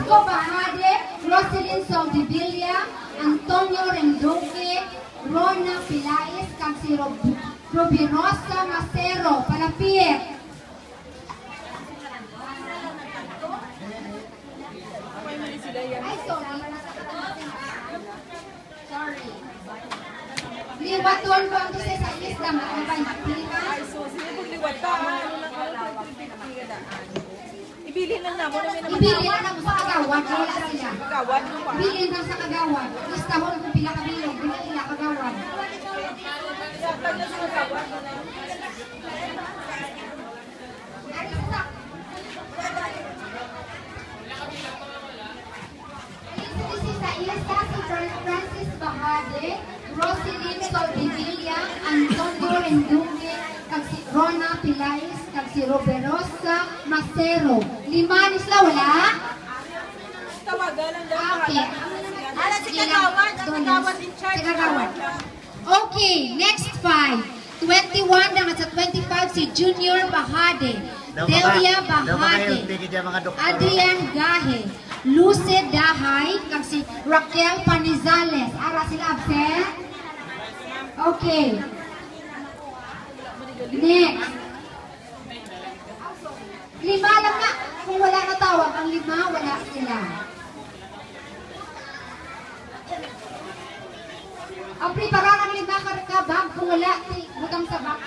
Federico Bahade, Roselyn Soldevilla, Antonio Rendoque, Rona Pilais, kag si Rubirosa Macero. Palapit. Ay, sorry. Sorry. Liwaton ko ang kasi sa isla, makabay makita. Ay, so, sige kung liwat ka, ano lang ako, ibili lang na mo namin naman. Ibili na lang sa kagawad, wala sila. Kagawad mo pa. Ibili lang sa kagawad. Lista mo kung pila kabilog, pila ila kagawad. Yatag na sa kagawad. Sa isa si Francis Bahade, Roselyn Soldevilla, Antonio Renduque, kag si Rona Pilais, kag si Rubirosa Macero. Lima ni sila, wala? Tawagan lang daw. Okay. Ala, si kagawad. Ang kagawad in charge. Si kagawad. Okay, next 5. 21 na sa 25 si Junior Bahade, Delia Bahade, Adrian Gahe, Lucid Dahay, kag si Raquel Panizales. Ara sila absent? Okay. Next. Lima lang na. Kung wala na tawag, ang lima, wala sila. Ang prepara ng lima ka-bag, kung wala, butang sa box.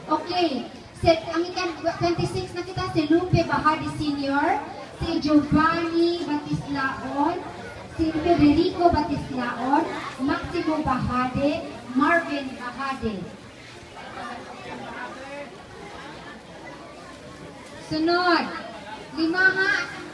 Okay. Ang ikan 26 na kita, si Lupe Bahade Sr., si Giovanni Batislaon, si Federico Batislaon, Maximo Bahade, Marvin Bahade. Sunod. Lima ha.